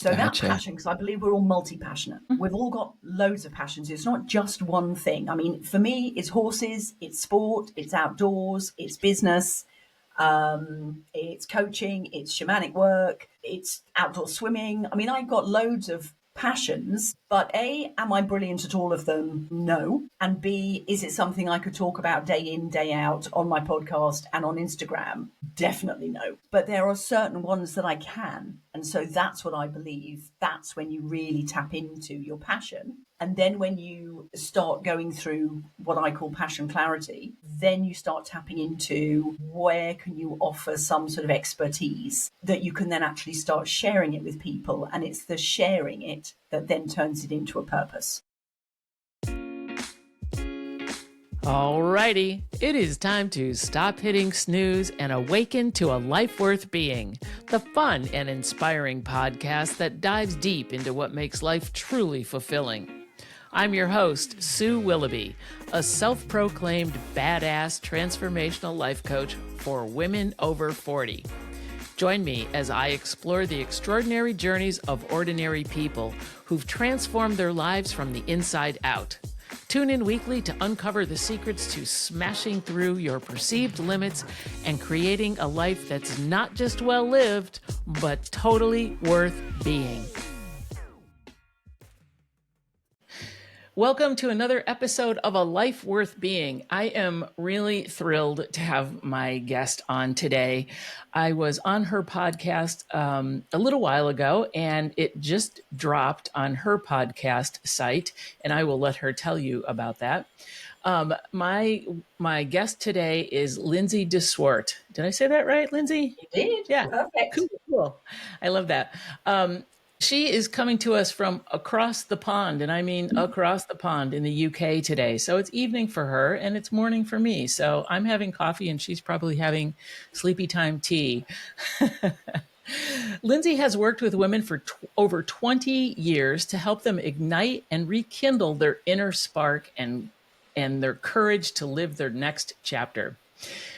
So that Gotcha. passion, because I believe we're all multi-passionate. We've all got loads of passions. It's not just one thing. I mean, for me, it's horses, it's sport, it's outdoors, it's business, it's coaching, it's shamanic work, it's outdoor swimming. I mean, I've got loads of passions, but A, am I brilliant at all of them? No. And B, is it something I could talk about day in, day out on my podcast and on Instagram? Definitely no. But there are certain ones that I can. And so that's what I believe. That's when you really tap into your passion. And then when you start going through what I call passion clarity, then you start tapping into where can you offer some sort of expertise that you can then actually start sharing it with people. And it's the sharing it that then turns it into a purpose. Alrighty, it is time to stop hitting snooze and awaken to a life worth being, the fun and inspiring podcast that dives deep into what makes life truly fulfilling. I'm your host, Sue Willoughby, a self-proclaimed badass transformational life coach for women over 40. Join me as I explore the extraordinary journeys of ordinary people who've transformed their lives from the inside out. Tune in weekly to uncover the secrets to smashing through your perceived limits and creating a life that's not just well lived, but totally worth being. Welcome to another episode of A Life Worth Being. I am really thrilled to have my guest on today. I was on her podcast a little while ago, and it just dropped on her podcast site, and I will let her tell you about that. My guest today is Lindsay de Swart. Did I say that right, Lindsay? You did? Yeah. Perfect. Cool. I love that. She is coming to us from across the pond, and I mean across the pond in the UK today. So it's evening for her and it's morning for me. So I'm having coffee and she's probably having sleepy time tea. Lindsay has worked with women for over 20 years to help them ignite and rekindle their inner spark and their courage to live their next chapter.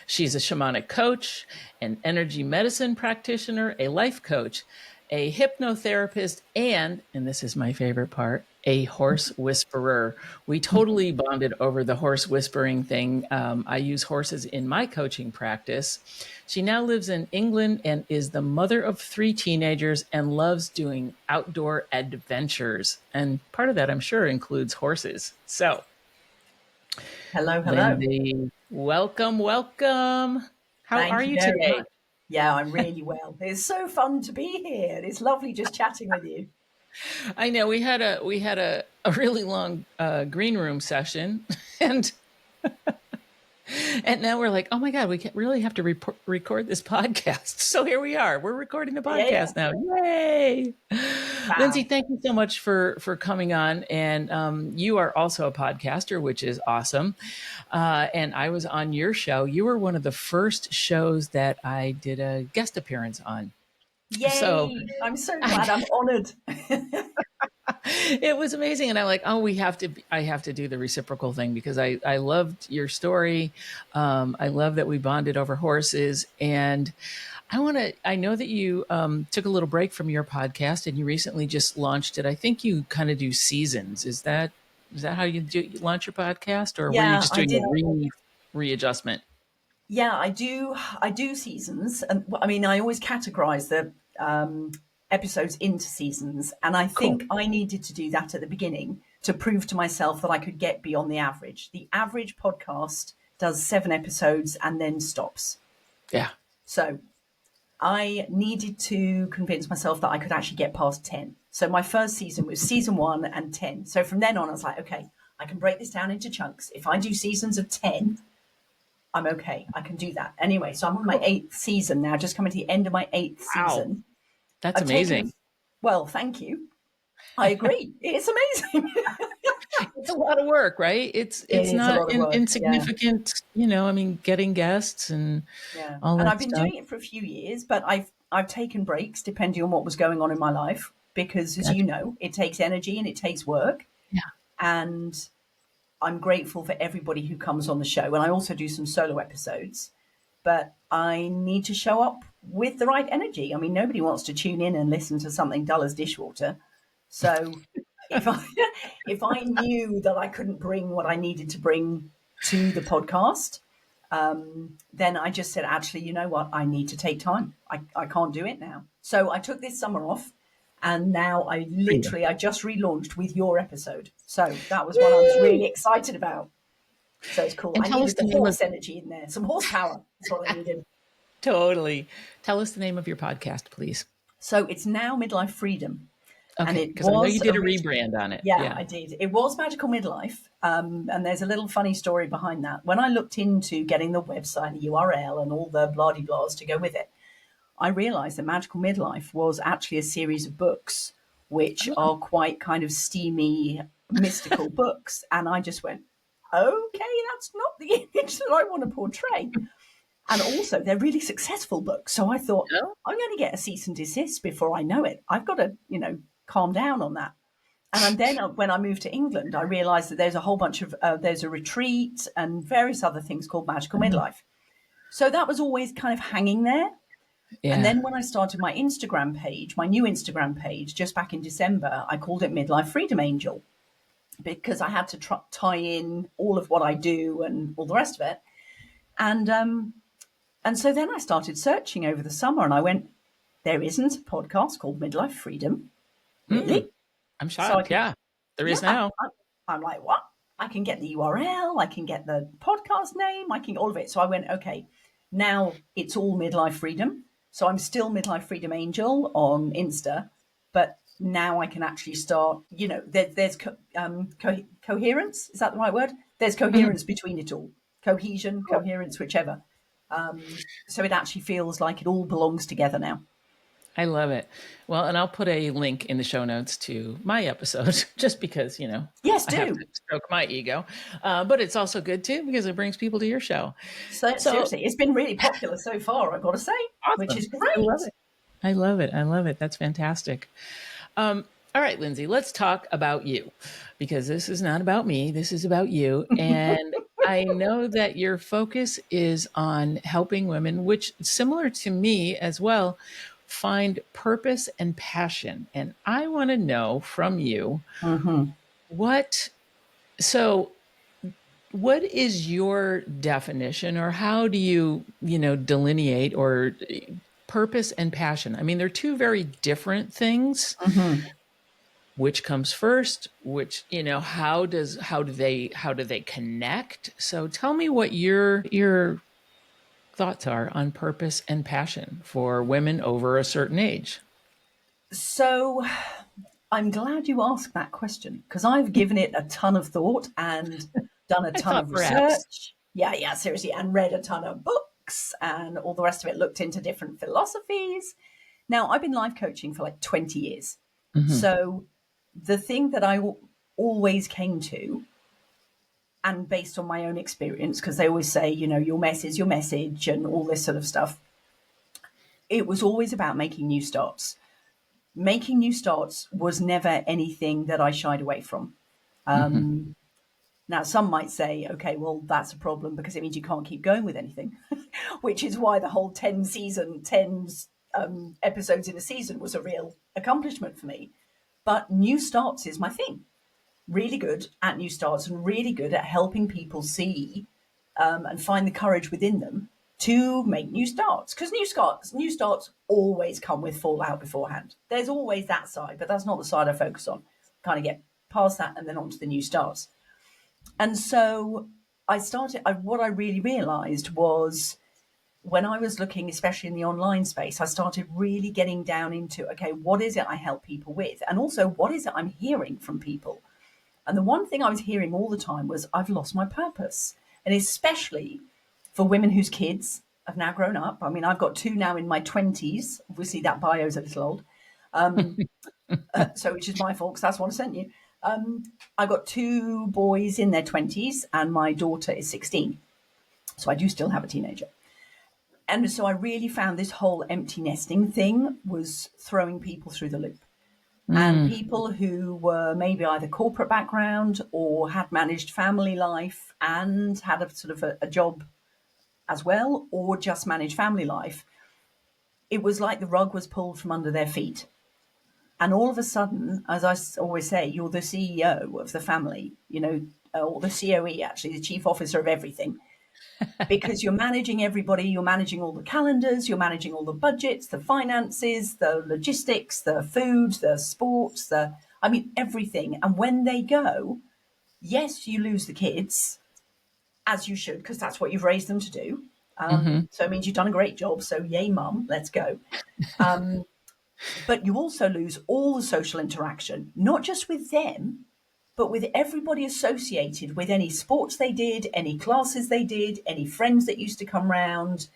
She's a shamanic coach, an energy medicine practitioner, a life coach, a hypnotherapist, and this is my favorite part, a horse whisperer. We totally bonded over the horse whispering thing. I use horses in my coaching practice. She now lives in England and is the mother of 3 teenagers and loves doing outdoor adventures. And part of that, I'm sure, includes horses. So, Hello. Lindsay, welcome. How Thank are you today? Much. Yeah, I'm really well. It's so fun to be here. It's lovely just chatting with you. I know we had a really long green room session, and now we're like, oh my God, we really have to record this podcast. So here we are. We're recording the podcast now. Yay! Wow. Lindsay, thank you so much for coming on. And you are also a podcaster, which is awesome. And I was on your show. You were one of the first shows that I did a guest appearance on. Yay! So, I'm so glad. I'm honored. It was amazing. And I'm like, oh, I have to do the reciprocal thing because I loved your story. I love that we bonded over horses. And I know that you took a little break from your podcast and you recently just launched it. I think you kind of do seasons. Is that how you launch your podcast, or were you just doing a readjustment? Yeah, I do seasons. And I mean, I always categorize the episodes into seasons. And I think I needed to do that at the beginning to prove to myself that I could get beyond the average. The average podcast does 7 episodes and then stops. Yeah. So I needed to convince myself that I could actually get past 10. So my first season was season 1 and 10. So from then on, I was like, okay, I can break this down into chunks. If I do seasons of 10, I'm okay. I can do that. Anyway, so I'm on my 8th season now, just coming to the end of my 8th season. That's amazing. Well, thank you. I agree. It's amazing. It's a lot of work, right? It's not insignificant, I mean, getting guests and all that. And I've been doing it for a few years, but I've taken breaks depending on what was going on in my life, because as you know, it takes energy and it takes work. Yeah. And I'm grateful for everybody who comes on the show. And I also do some solo episodes, but I need to show up with the right energy. I mean, nobody wants to tune in and listen to something dull as dishwater. So if I if I knew that I couldn't bring what I needed to bring to the podcast, then I just said, actually, you know what? I need to take time. I can't do it now. So I took this summer off, and now I just relaunched with your episode. So that was what I was really excited about. So it's cool. And I needed the horse energy in there, some horsepower. That's what I needed. Totally. Tell us the name of your podcast, please. So it's now Midlife Freedom. Okay, because I know you did a rebrand on it. Yeah, I did. It was Magical Midlife, and there's a little funny story behind that. When I looked into getting the website, the URL, and all the blah-de-blahs to go with it, I realised that Magical Midlife was actually a series of books, which are quite kind of steamy, mystical books. And I just went, okay, that's not the image that I want to portray. And also, they're really successful books. So I thought, I'm going to get a cease and desist before I know it. I've got to, calm down on that. And then when I moved to England, I realized that there's a whole bunch of, there's a retreat and various other things called Magical Midlife. So that was always kind of hanging there. Yeah. And then when I started my Instagram page, my new Instagram page, just back in December, I called it Midlife Freedom Angel, because I had to tie in all of what I do and all the rest of it. And so then I started searching over the summer, and I went, there isn't a podcast called Midlife Freedom. Really? I'm shocked. So there is now. I'm like, what? I can get the URL. I can get the podcast name. I can all of it. So I went, okay, now it's all Midlife Freedom. So I'm still Midlife Freedom Angel on Insta, but now I can actually start, there's coherence. Is that the right word? There's coherence between it all. Cohesion, coherence, whichever. So it actually feels like it all belongs together now. I love it. Well, and I'll put a link in the show notes to my episode, just because, yes, I have to stroke my ego. But it's also good too, because it brings people to your show. So seriously, it's been really popular so far, I've got to say, which is great. I love it. That's fantastic. All right, Lindsay, let's talk about you, because this is not about me. This is about you. And I know that your focus is on helping women, which similar to me as well, find purpose and passion. And I want to know from you, what is your definition, or how do you, delineate or purpose and passion? I mean, they're two very different things. Which comes first? Which, how do they connect? So tell me what your thoughts are on purpose and passion for women over a certain age. So I'm glad you asked that question, because I've given it a ton of thought and done a ton of research. Yeah, seriously, and read a ton of books and all the rest of it, looked into different philosophies. Now, I've been life coaching for like 20 years. So the thing that I always came to, and based on my own experience, because they always say, your mess is your message and all this sort of stuff, it was always about making new starts. Making new starts was never anything that I shied away from. Now, some might say, okay, well, that's a problem because it means you can't keep going with anything, which is why the whole 10 episodes in a season was a real accomplishment for me. But new starts is my thing. Really good at new starts and really good at helping people see and find the courage within them to make new starts. Because new starts always come with fallout beforehand. There's always that side, but that's not the side I focus on. Kind of get past that and then on to the new starts. And so what I really realized was, when I was looking, especially in the online space, I started really getting down into, okay, what is it I help people with? And also, what is it I'm hearing from people? And the one thing I was hearing all the time was, I've lost my purpose. And especially for women whose kids have now grown up. I mean, I've got two now in my 20s. Obviously, that bio's a little old. So which is my fault, because that's what I sent you. I've got two boys in their 20s, and my daughter is 16. So I do still have a teenager. And so I really found this whole empty nesting thing was throwing people through the loop. And people who were maybe either corporate background or had managed family life and had a sort of a job as well, or just manage family life, it was like the rug was pulled from under their feet. And all of a sudden, as always say, you're the CEO of the family, or the COE, actually, the chief officer of everything, because you're managing everybody, you're managing all the calendars, you're managing all the budgets, the finances, the logistics, the food, the sports, everything. And when they go, yes, you lose the kids, as you should, because that's what you've raised them to do. So it means you've done a great job. So yay, mum, let's go. But you also lose all the social interaction, not just with them, but with everybody associated with any sports they did, any classes they did, any friends that used to come round,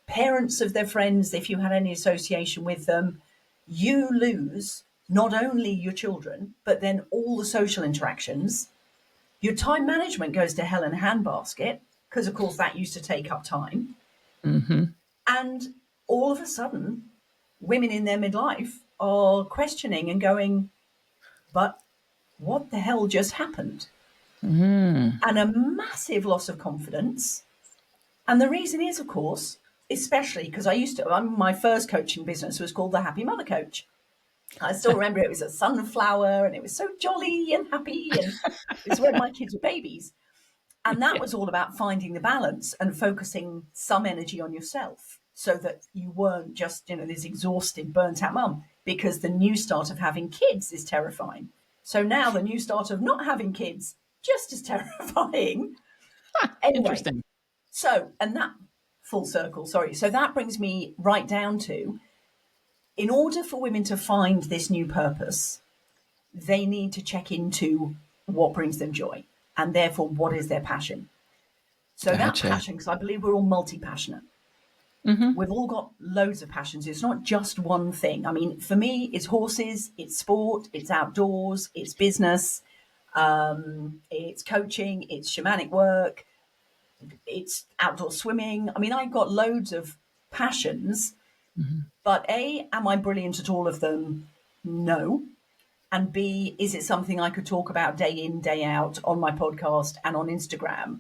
parents of their friends, if you had any association with them. You lose not only your children, but then all the social interactions. Your time management goes to hell in a handbasket, because, of course, that used to take up time. And all of a sudden, women in their midlife are questioning and going, but what the hell just happened? And a massive loss of confidence. And the reason is, of course, especially because my first coaching business was called the Happy Mother Coach. I still remember it was a sunflower and it was so jolly and happy. And it's when my kids were babies. And that was all about finding the balance and focusing some energy on yourself so that you weren't just, this exhausted, burnt out mum, because the new start of having kids is terrifying. So now the new start of not having kids, just as terrifying. Anyway, Interesting. So, and that full circle, sorry. So that brings me right down to, in order for women to find this new purpose, they need to check into what brings them joy, and therefore what is their passion. So Gotcha. that passion, because I believe we're all multi-passionate. We've all got loads of passions. It's not just one thing. I mean, for me, it's horses, it's sport, it's outdoors, it's business, it's coaching, it's shamanic work, it's outdoor swimming. I mean, I've got loads of passions, but A, am I brilliant at all of them? No. And B, is it something I could talk about day in, day out on my podcast and on Instagram?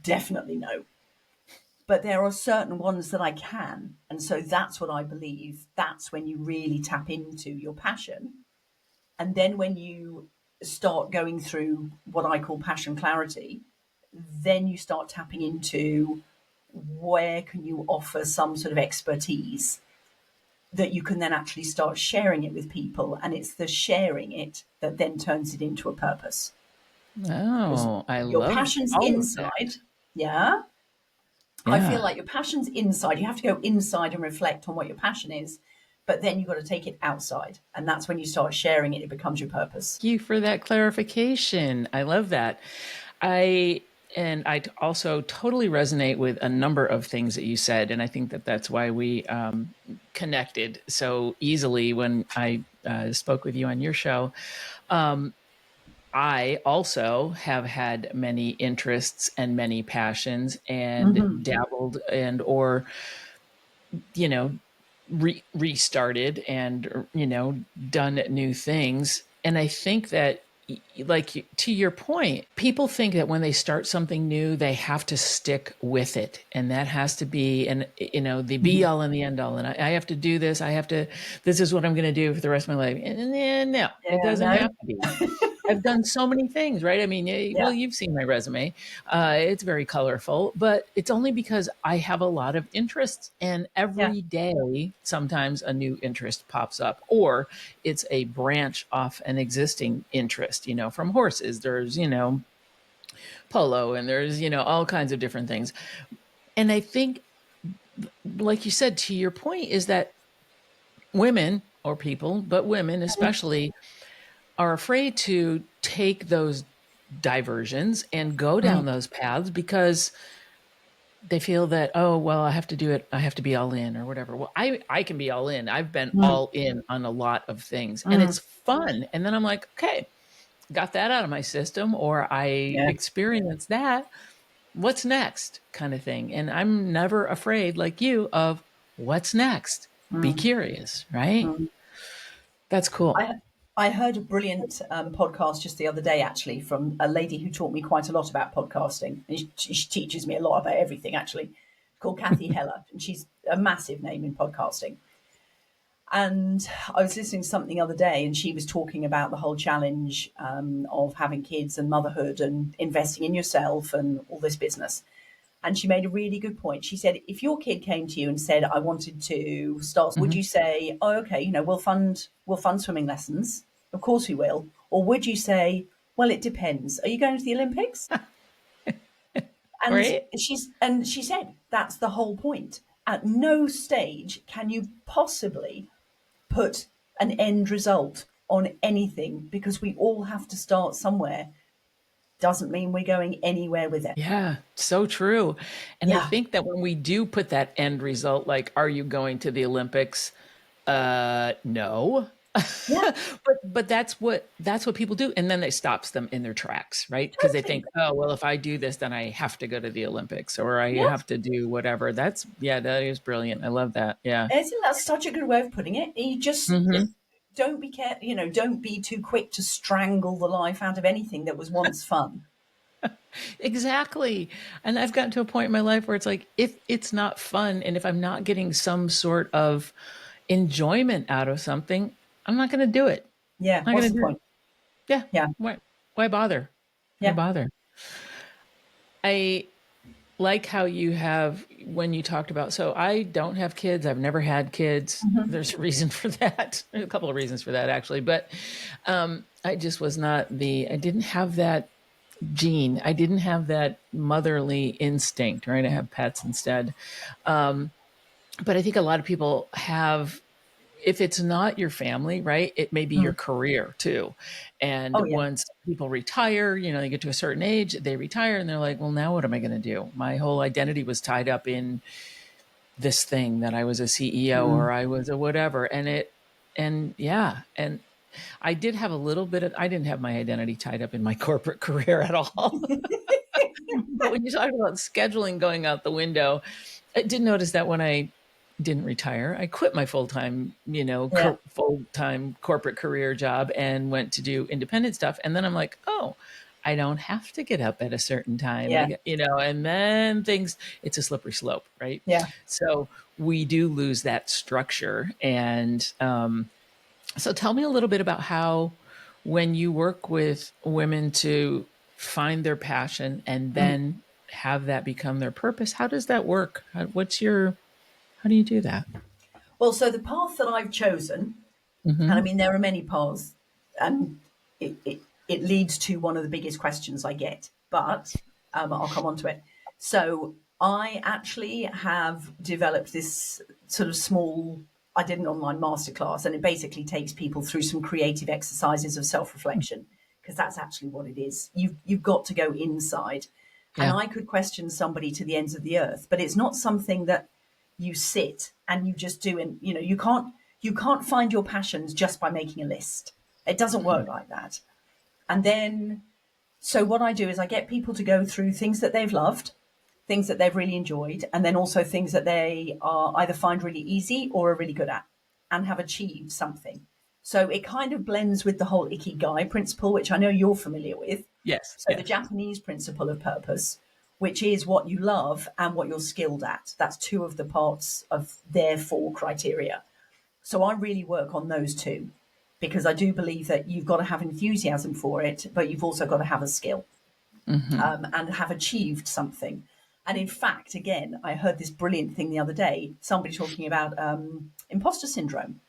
Definitely no. But there are certain ones that I can. And so that's what I believe. That's when you really tap into your passion. And then when you start going through what I call passion clarity, then you start tapping into where can you offer some sort of expertise that you can then actually start sharing it with people. And it's the sharing it that then turns it into a purpose. Oh, I Your love passion's all of inside. that. Yeah. Yeah. I feel like your passion's inside. You have to go inside and reflect on what your passion is, but then you've got to take it outside. And that's when you start sharing it, it becomes your purpose. Thank you for that clarification. I love that. I also totally resonate with a number of things that you said. And I think that that's why we connected so easily when I spoke with you on your show. I also have had many interests and many passions and dabbled and or restarted and done new things. And I think that, like, to your point, people think that when they start something new, they have to stick with it. And that has to be, the be all and the end all. And I have to do this. This is what I'm going to do for the rest of my life. And no, it doesn't have to be. I've done so many things, right? I mean, well, you've seen my resume. It's very colorful, but it's only because I have a lot of interests, and every day, sometimes a new interest pops up, or it's a branch off an existing interest. From horses, there's polo, and there's all kinds of different things. And I think, like you said, to your point, is that women, or people, but women especially, are afraid to take those diversions and go down those paths because they feel that, oh, well, I have to do it. I have to be all in or whatever. Well, I can be all in. I've been all in on a lot of things, and it's fun. And then I'm like, okay, got that out of my system, or I experienced that. What's next, kind of thing. And I'm never afraid, like you, of what's next. Be curious, right? That's cool. I heard a brilliant podcast just the other day, actually, from a lady who taught me quite a lot about podcasting. And she teaches me a lot about everything, actually. called Kathy Heller, and she's a massive name in podcasting. And I was listening to something the other day, and she was talking about the whole challenge of having kids and motherhood and investing in yourself and all this business. And she made a really good point. She said, if your kid came to you and said, I wanted to start, would you say, oh, okay, we'll fund swimming lessons. Of course we will. Or would you say, well, it depends. Are you going to the Olympics? And Right? she said, that's the whole point. At no stage can you possibly put an end result on anything, because we all have to start somewhere. Doesn't mean we're going anywhere with it. Yeah, so true. And I Yeah. think that when we do put that end result, like, are you going to the Olympics? No. Yeah. But that's what people do. And then it stops them in their tracks, right? Because they think, oh, well, if I do this, then I have to go to the Olympics, or I have to do whatever. That is brilliant. I love that. Yeah. Isn't that such a good way of putting it? You just Mhm. don't be careful, don't be too quick to strangle the life out of anything that was once fun. Exactly. And I've gotten to a point in my life where it's like, if it's not fun and if I'm not getting some sort of enjoyment out of something, I'm not going to do it. Yeah. I'm not What's going the to do it. point? Yeah. Yeah. Why bother? Why Yeah. bother? I like how you have, when you talked about, so I don't have kids. I've never had kids. There's a reason for that. There's a couple of reasons for that, actually. But I just was not I didn't have that gene. I didn't have that motherly instinct, right? I have pets instead. But I think a lot of people have, if it's not your family, right, it may be your career too. And Oh, yeah. once people retire, they get to a certain age, they retire and they're like, well, now what am I going to do? My whole identity was tied up in this thing that I was a CEO or I was a whatever. And I did have a little bit of, I didn't have my identity tied up in my corporate career at all. But when you talk about scheduling going out the window, I did notice that when I didn't retire, I quit my full-time, Yeah. full-time corporate career job and went to do independent stuff. And then I'm like, oh, I don't have to get up at a certain time. Yeah. And then it's a slippery slope, right? Yeah. So we do lose that structure. And so tell me a little bit about how, when you work with women to find their passion and then have that become their purpose, how does that work? How do you do that? Well, so the path that I've chosen, and I mean, there are many paths, and it leads to one of the biggest questions I get, but I'll come on to it. So I actually have developed this sort of small, I did an online masterclass, and it basically takes people through some creative exercises of self-reflection, because that's actually what it is. You've got to go inside. Yeah. And I could question somebody to the ends of the earth, but it's not something that you sit and you just do. And you can't find your passions just by making a list. It doesn't work like that. And then, so what I do is I get people to go through things that they've loved, things that they've really enjoyed, and then also things that they are either find really easy or are really good at and have achieved something. So it kind of blends with the whole Ikigai principle, which I know you're familiar with. Yes. So the Japanese principle of purpose, which is what you love and what you're skilled at. That's two of the parts of their four criteria. So I really work on those two, because I do believe that you've got to have enthusiasm for it, but you've also got to have a skill and have achieved something. And in fact, again, I heard this brilliant thing the other day, somebody talking about imposter syndrome.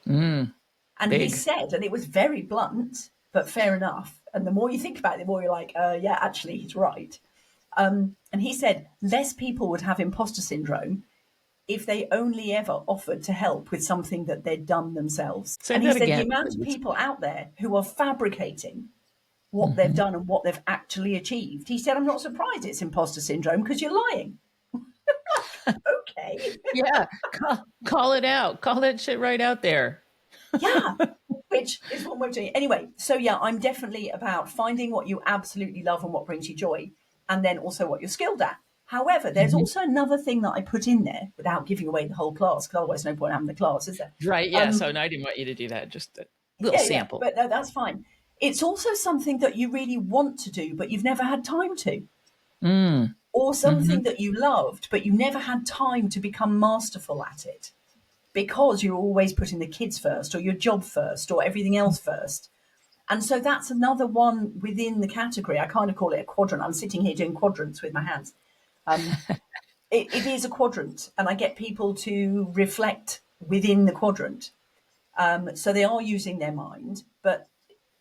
And he Big. said, and it was very blunt, but fair enough. And the more you think about it, the more you're like, yeah, actually, he's right. And he said less people would have imposter syndrome if they only ever offered to help with something that they'd done themselves. Say And he that said again, the amount of please. people out there who are fabricating what they've done and what they've actually achieved. He said, I'm not surprised it's imposter syndrome, because you're lying. Okay. Yeah. Call it out. Call that shit right out there. Yeah. Which is what we're doing. Anyway, so yeah, I'm definitely about finding what you absolutely love and what brings you joy, and then also what you're skilled at. However, there's also another thing that I put in there without giving away the whole class, because otherwise no point having the class, is there? Right. Yeah. So no, I didn't want you to do that. Just a little sample. But no, that's fine. It's also something that you really want to do, but you've never had time to. or something that you loved, but you never had time to become masterful at it because you're always putting the kids first or your job first or everything else first. And so that's another one within the category. I kind of call it a quadrant. I'm sitting here doing quadrants with my hands. It is a quadrant, and I get people to reflect within the quadrant. So they are using their mind, but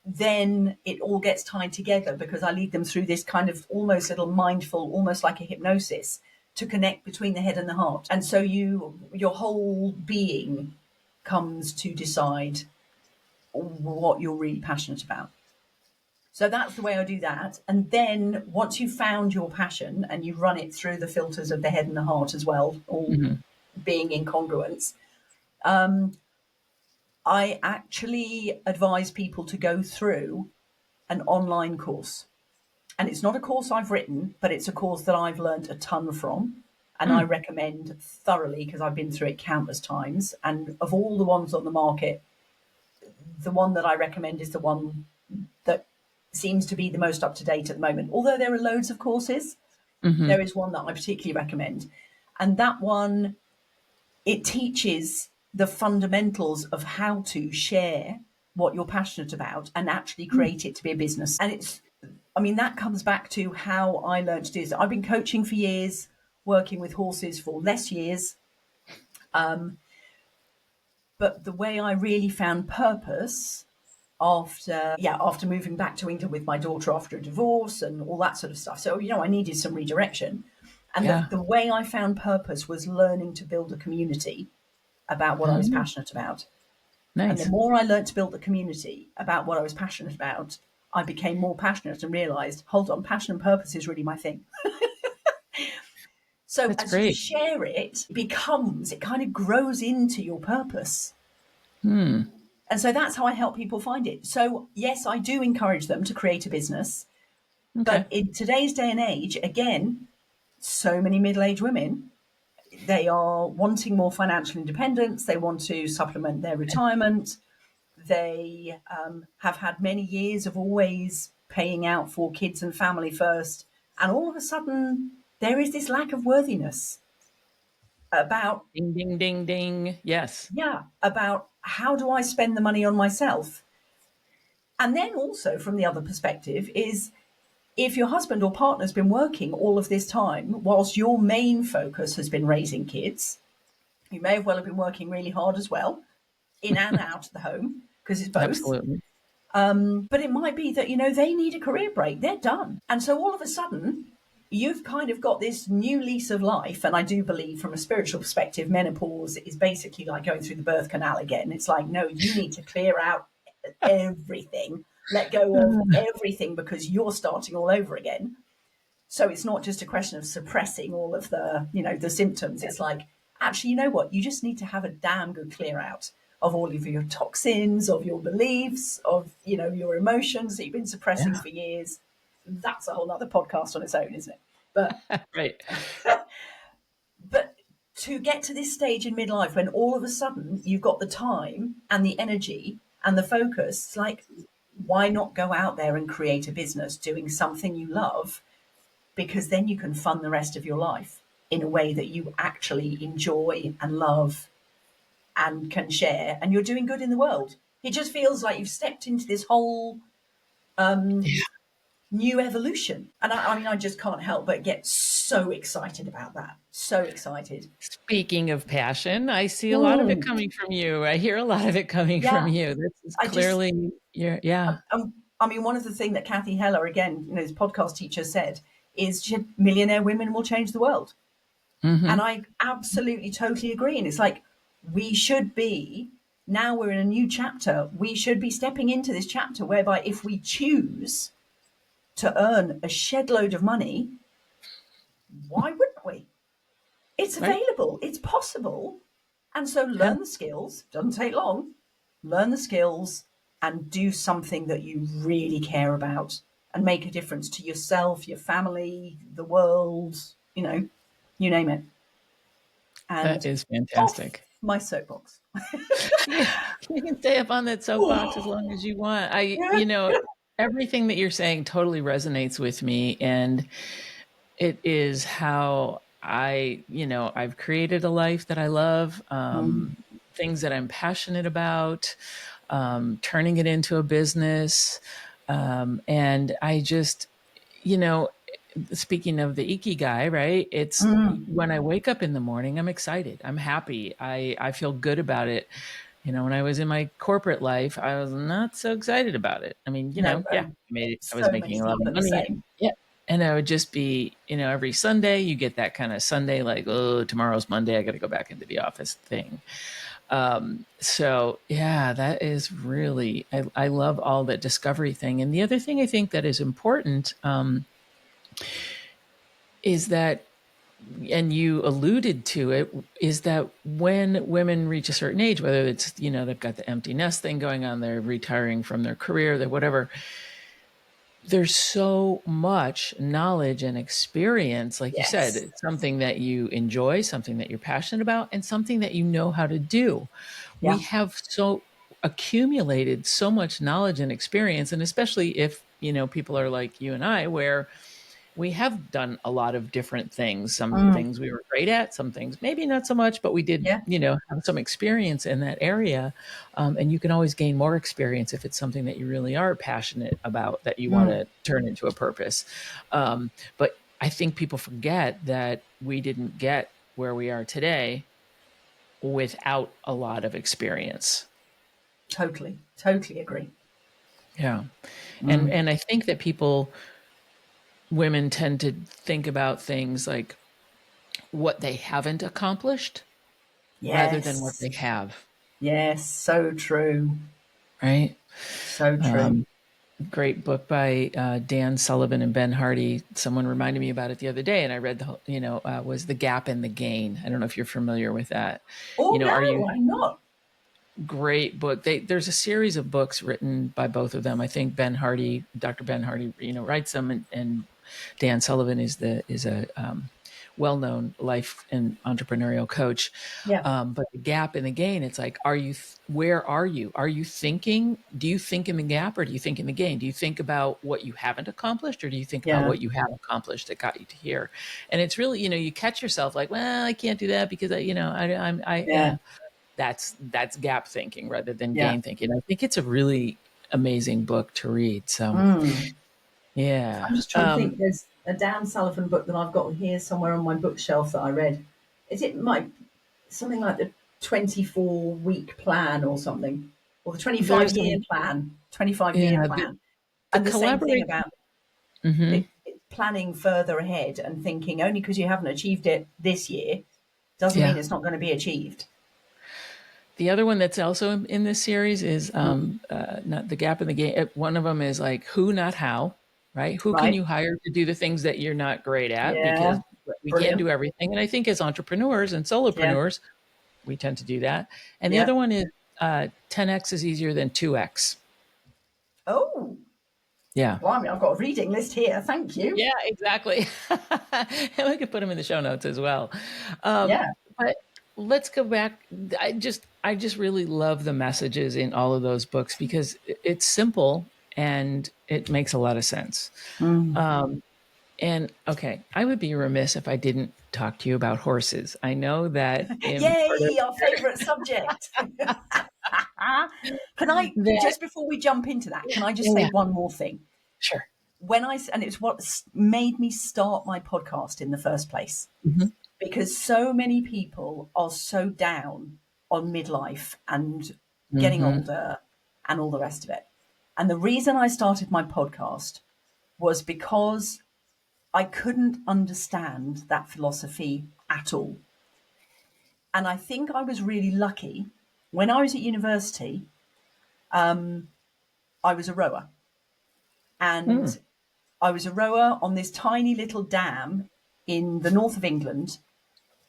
then it all gets tied together because I lead them through this kind of almost little mindful, almost like a hypnosis, to connect between the head and the heart. And so your whole being comes to decide what you're really passionate about. So that's the way I do that. And then once you've found your passion and you run it through the filters of the head and the heart as well, all being in congruence, I actually advise people to go through an online course. And it's not a course I've written, but it's a course that I've learned a ton from. And I recommend thoroughly because I've been through it countless times. And of all the ones on the market, the one that I recommend is the one that seems to be the most up to date at the moment. Although there are loads of courses, there is one that I particularly recommend. And that one, it teaches the fundamentals of how to share what you're passionate about and actually create it to be a business. And that comes back to how I learned to do this. I've been coaching for years, working with horses for less years. But the way I really found purpose after moving back to England with my daughter after a divorce and all that sort of stuff. So, I needed some redirection. And the way I found purpose was learning to build a community about what I was passionate about. Nice. And the more I learned to build the community about what I was passionate about, I became more passionate and realized, hold on, passion and purpose is really my thing. So That's as great. you share it, it kind of grows into your purpose. And so that's how I help people find it. So yes, I do encourage them to create a business. Okay. But in today's day and age, again, so many middle-aged women, they are wanting more financial independence. They want to supplement their retirement. They have had many years of always paying out for kids and family first. And all of a sudden, there is this lack of worthiness about, Ding, ding, ding, ding. Yes. about how do I spend the money on myself? And then also from the other perspective is if your husband or partner's been working all of this time, whilst your main focus has been raising kids, you may well have been working really hard as well, in and out of the home, because it's both. Absolutely. But it might be that, they need a career break. They're done. And so all of a sudden, you've kind of got this new lease of life. And I do believe from a spiritual perspective, menopause is basically like going through the birth canal again. It's like, no, you need to clear out everything, let go of everything because you're starting all over again. So it's not just a question of suppressing all of the, the symptoms. It's like, actually, you know what? You just need to have a damn good clear out of all of your toxins, of your beliefs, of, your emotions that you've been suppressing for years. That's a whole other podcast on its own, isn't it? But right. But to get to this stage in midlife when all of a sudden you've got the time and the energy and the focus, it's like, why not go out there and create a business doing something you love? Because then you can fund the rest of your life in a way that you actually enjoy and love and can share, and you're doing good in the world. It just feels like you've stepped into this whole new evolution. And I just can't help but get so excited about that. So excited. Speaking of passion, I see a lot of it coming from you. I hear a lot of it coming from you. This is clearly one of the things that Kathy Heller, again, his podcast teacher, said is millionaire women will change the world. And I absolutely, totally agree. And it's like, we should be, now we're in a new chapter, we should be stepping into this chapter whereby if we choose to earn a shed load of money, why wouldn't we? It's available. It's possible. And so learn the skills. Doesn't take long. Learn the skills and do something that you really care about and make a difference to yourself, your family, the world, you name it. And that is fantastic. My soapbox. You can stay up on that soapbox as long as you want. Everything that you're saying totally resonates with me. And It is how I've created a life that I love, Mm. things that I'm passionate about, turning it into a business. And I just, you know, speaking of the ikigai, right? It's Mm. when I wake up in the morning, I'm excited. I'm happy. I feel good about it. When I was in my corporate life, I was not so excited about it. I mean, No, yeah, I was so many making a lot people of are the money. same. Yeah. And I would just be, every Sunday you get that kind of Sunday, like, oh, tomorrow's Monday. I got to go back into the office thing. So yeah, that is really, I love all that discovery thing. And the other thing I think that is important, is that, and you alluded to it, is that when women reach a certain age, whether it's, they've got the empty nest thing going on, they're retiring from their career, they're whatever, there's so much knowledge and experience, like you said, Yes. it's something that you enjoy, something that you're passionate about, and something that you know how to do. We Yeah. have so accumulated so much knowledge and experience, and especially if, people are like you and I, where we have done a lot of different things. Some Mm. things we were great at, some things maybe not so much, but we did, Yeah. have some experience in that area. And you can always gain more experience if it's something that you really are passionate about, that you want Mm. to turn into a purpose. But I think people forget that we didn't get where we are today without a lot of experience. Totally. Totally agree. Yeah. And Mm. and I think that women tend to think about things like what they haven't accomplished rather than what Yes. they have, Yes. So true. right? So true. Um, Great book by Dan Sullivan and Ben Hardy. Someone reminded me about it the other day, and I read the whole, was The Gap and the Gain. I don't know if you're familiar with that. Oh, Are you? no, I'm not. Great book. There's a series of books written by both of them. I think Dr. Ben Hardy, writes them, and Dan Sullivan is a well-known life and entrepreneurial coach. Yeah. But the gap and the gain, it's like, where are you? Are you thinking? Do you think in the gap, or do you think in the gain? Do you think about what you haven't accomplished, or do you think about Yeah. what you have accomplished that got you to here? And it's really, you catch yourself like, well, I can't do that because Yeah. that's gap thinking rather than Yeah. gain thinking. I think it's a really amazing book to read. So Mm. yeah. I'm just trying to think. There's a Dan Sullivan book that I've got here somewhere on my bookshelf that I read. Is it something like the 24-week plan or something, or the There's 25-year some, plan, 25-year yeah, plan, the and the same thing collaborate. about Hmm. it's planning further ahead and thinking only because you haven't achieved it this year doesn't mean Yeah. it's not going to be achieved. The other one that's also in this series is Mm. not the gap in the game. One of them is like who, not how, right? Who can Right? you hire to do the things that you're not great at? Yeah. Because we can't Brilliant. do everything. And I think as entrepreneurs and Yeah. solopreneurs, we tend to do that. And the Yeah. other one is 10x is easier than 2x. Oh, Yeah. blimey, I've got a reading list here. Thank you. Yeah, exactly. And we could put them in the show notes as well. Um, Yeah. but let's go back. I just really love the messages in all of those books because it's simple and it makes a lot of sense. Mm. And okay, I would be remiss if I didn't talk to you about horses. I know that in part of Yay, our favourite subject. Can I, that, just before we jump into that, can I just say yeah, one more thing? sure. And it's what made me start my podcast in the first place, Hmm. because so many people are so down on midlife and getting Hmm. older and all the rest of it. And the reason I started my podcast was because I couldn't understand that philosophy at all. And I think I was really lucky. When I was at university, I was a rower. Mm. And I was a rower on this tiny little dam in the north of England.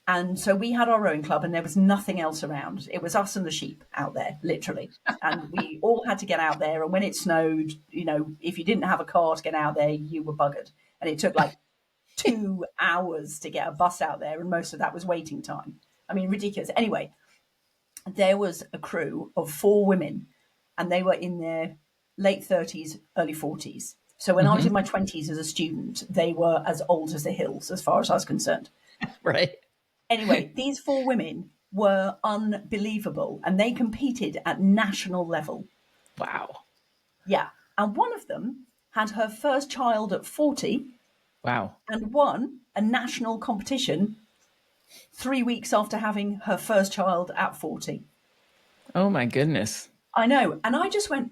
And so we had our rowing club and there was nothing else around. It was us and the sheep out there, literally. And we all had to get out there. And when it snowed, if you didn't have a car to get out there, you were buggered. And it took like 2 hours to get a bus out there. And most of that was waiting time. I mean, ridiculous. Anyway, there was a crew of 4 women and they were in their late 30s, early 40s. So when I was in my 20s as a student, they were as old as the hills, as far as I was concerned. Right. Anyway, these four women were unbelievable, and they competed at national level. Wow. Yeah. And one of them had her first child at 40 Wow. and won a national competition 3 weeks after having her first child at 40. Oh my goodness. I know. And I just went,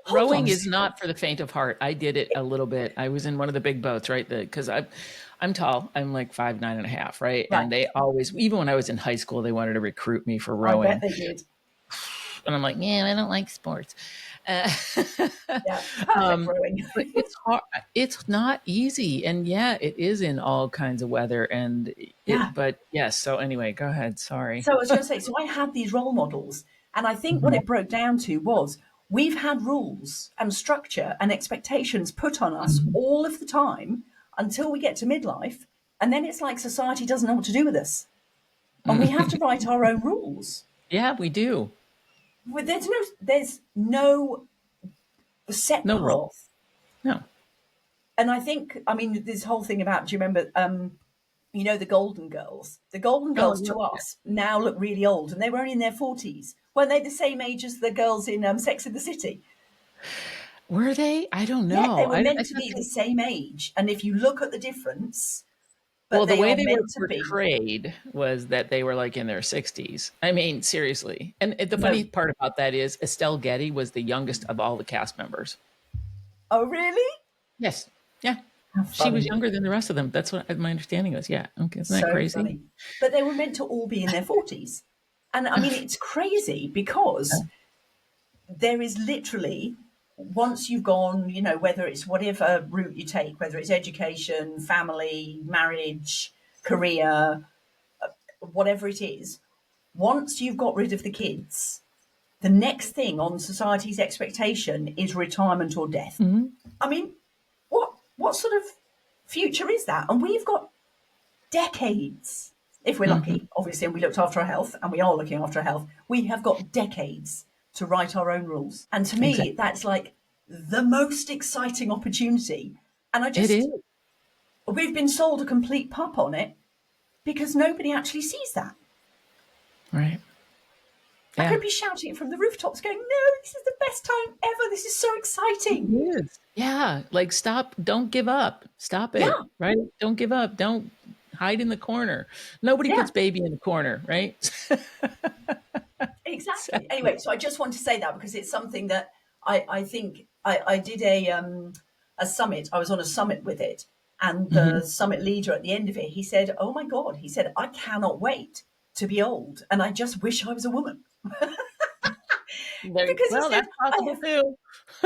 hold Rowing on. is not for the faint of heart. I did it a little bit. I was in one of the big boats, right? Because I'm tall. I'm like 5'9.5", right? Right. And they always, even when I was in high school, they wanted to recruit me for I rowing. bet they did. And I'm like, yeah, I don't like sports. Yeah, perfect rowing. But it's hard. It's not easy. And yeah, it is in all kinds of weather. And but yes. So anyway, go ahead. Sorry. So I was going to say, so I had these role models, and I think what it broke down to was we've had rules and structure and expectations put on us all of the time until we get to midlife, and then it's like society doesn't know what to do with us, and we have to write our own rules. Yeah, we do. There's no set No path. rule. No. And I think, I mean, this whole thing about, do you remember, the Golden Girls? The Golden Girls to us now look really old, and they were only in their 40s. Weren't they the same age as the girls in Sex and the City? Were they? I don't know. Yeah, they were meant to be the same age. And if you look at the difference, well, the way they were portrayed was that they were like in their 60s. I mean, seriously. And the funny part about that is Estelle Getty was the youngest of all the cast members. Oh, really? Yes. Yeah. She was younger than the rest of them. That's what my understanding was. Yeah. Okay. Isn't that crazy? Funny. But they were meant to all be in their 40s. And I mean, it's crazy because there is literally, once you've gone, whether it's whatever route you take, whether it's education, family, marriage, career, whatever it is, once you've got rid of the kids, the next thing on society's expectation is retirement or death. Mm-hmm. I mean, what sort of future is that? And we've got decades, if we're lucky, obviously, and we looked after our health, and we are looking after our health, we have got decades to write our own rules. And to me, that's like the most exciting opportunity. And it is. We've been sold a complete pup on it because nobody actually sees that. Right. I could be shouting it from the rooftops going, no, this is the best time ever. This is so exciting. It is. Yeah. Like, stop. Don't give up. Stop it. Yeah. Right. Don't give up. Don't hide in the corner. Nobody puts baby in the corner. Right. Exactly. Anyway, so I just want to say that because it's something that I think I did a summit. I was on a summit with it. And the summit leader at the end of it, he said, oh, my God, he said, I cannot wait to be old. And I just wish I was a woman. Because that's possible too.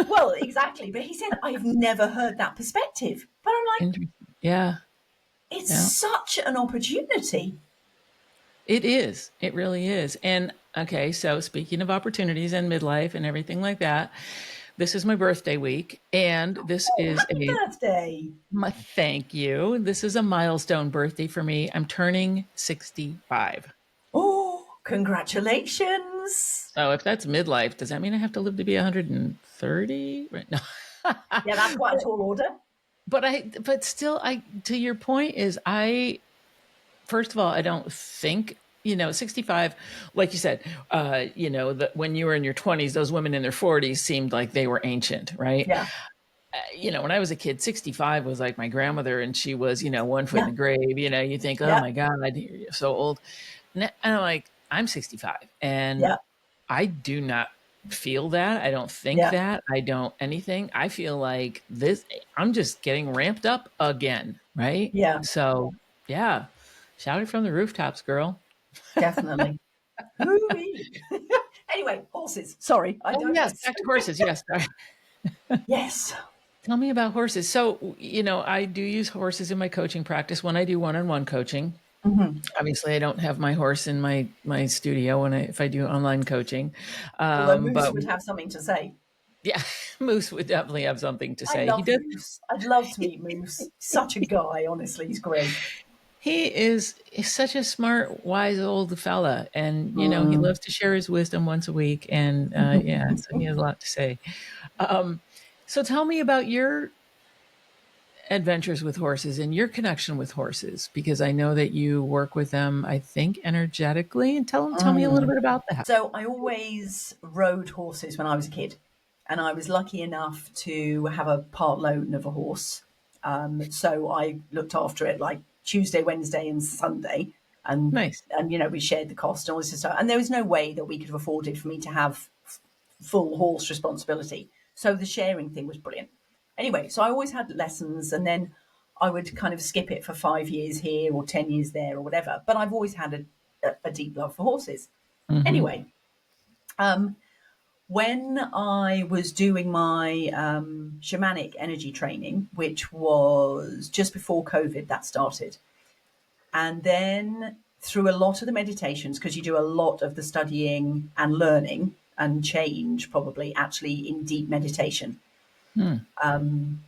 Well, exactly. But he said, I've never heard that perspective. But I'm like, yeah, it's such an opportunity. It is. It really is. And okay, so speaking of opportunities and midlife and everything like that, this is my birthday week, and this is happy birthday. Thank you. This is a milestone birthday for me. I'm turning 65. Oh, congratulations. So if that's midlife, does that mean I have to live to be 130? Right? No. Yeah, that's quite a tall order. But still, to your point is first of all, I don't think, 65, like you said, when you were in your 20s, those women in their 40s seemed like they were ancient, right? Yeah. When I was a kid, 65 was like my grandmother, and she was, 1 foot in the grave. You think, oh my God, you're so old. And I'm like, I'm 65, and I do not feel that. I don't think that. I don't anything. I feel like I'm just getting ramped up again, right? Yeah. So, yeah, shout it from the rooftops, girl. Definitely. Anyway, horses. Sorry. Yes, back to horses. Yes. Yes. Tell me about horses. So, I do use horses in my coaching practice when I do one-on-one coaching. Mm-hmm. Obviously, I don't have my horse in my studio if I do online coaching. Although Moose would have something to say. Yeah, Moose would definitely have something to say. I love Moose. I'd love to meet Moose. Such a guy, honestly. He's great. He's such a smart, wise old fella. And, he loves to share his wisdom once a week. And, so he has a lot to say. So tell me about your adventures with horses and your connection with horses, because I know that you work with them, I think, energetically. And tell me a little bit about that. So I always rode horses when I was a kid, and I was lucky enough to have a part loan of a horse. So I looked after it like Tuesday, Wednesday, and Sunday, and Nice. we shared the cost and all this stuff. And there was no way that we could have afforded for me to have full horse responsibility. So the sharing thing was brilliant. Anyway, so I always had lessons, and then I would kind of skip it for 5 years here or 10 years there or whatever. But I've always had a deep love for horses. Anyway, when I was doing my shamanic energy training, which was just before COVID, that started. And then through a lot of the meditations, because you do a lot of the studying and learning and change probably actually in deep meditation. And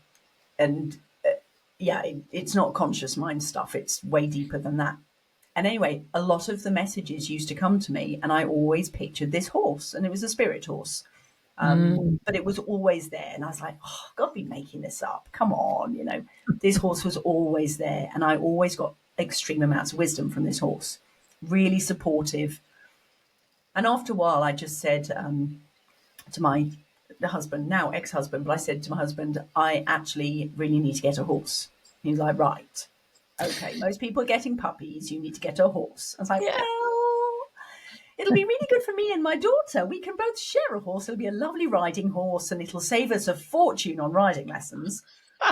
it's not conscious mind stuff. It's way deeper than that. And anyway, a lot of the messages used to come to me, and I always pictured this horse, and it was a spirit horse. But it was always there. And I was like, oh, I've got to be making this up. Come on, this horse was always there. And I always got extreme amounts of wisdom from this horse, really supportive. And after a while, I just said to my husband, now ex-husband, but I said to my husband, I actually really need to get a horse. He's like, right. Okay, most people are getting puppies. You need to get a horse. I was like, well, it'll be really good for me and my daughter. We can both share a horse. It'll be a lovely riding horse, and it'll save us a fortune on riding lessons.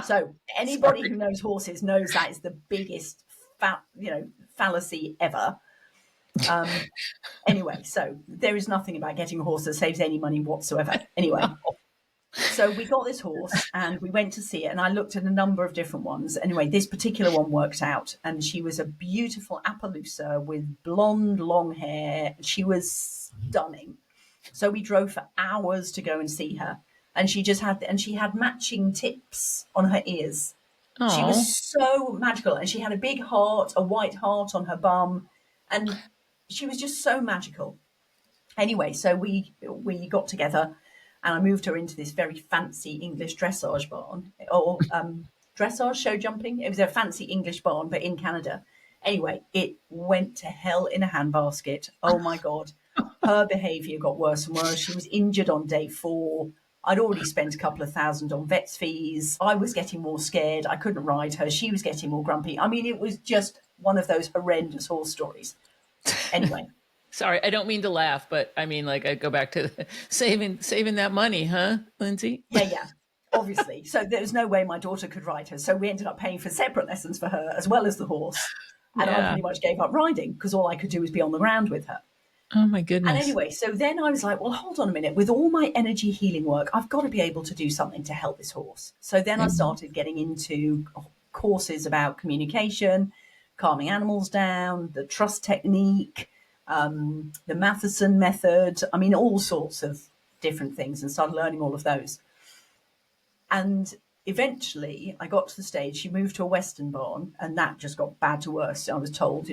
So anybody who knows horses knows that is the biggest fallacy ever. Anyway, so there is nothing about getting a horse that saves any money whatsoever. Anyway. So we got this horse and we went to see it, and I looked at a number of different ones. Anyway, this particular one worked out, and she was a beautiful Appaloosa with blonde, long hair. She was stunning. So we drove for hours to go and see her, and she had matching tips on her ears. Aww. She was so magical, and she had a big heart, a white heart on her bum, and she was just so magical. Anyway, so we got together, and I moved her into this very fancy English dressage barn, or dressage, show jumping. It was a fancy English barn, but in Canada. Anyway, it went to hell in a handbasket. Oh, my God. Her behaviour got worse and worse. She was injured on day 4. I'd already spent a couple of $1,000 on vet's fees. I was getting more scared. I couldn't ride her. She was getting more grumpy. I mean, it was just one of those horrendous horse stories. Anyway. Sorry, I don't mean to laugh, but I mean, like, I go back to saving that money, huh, Lindsay? Yeah, obviously. So there was no way my daughter could ride her. So we ended up paying for separate lessons for her as well as the horse. And I pretty much gave up riding because all I could do was be on the ground with her. Oh, my goodness. And anyway, so then I was like, well, hold on a minute. With all my energy healing work, I've got to be able to do something to help this horse. So then I started getting into courses about communication, calming animals down, the trust technique, the Matheson method. I mean, all sorts of different things, and started learning all of those. And eventually I got to the stage, she moved to a Western barn, and that just got bad to worse. I was told,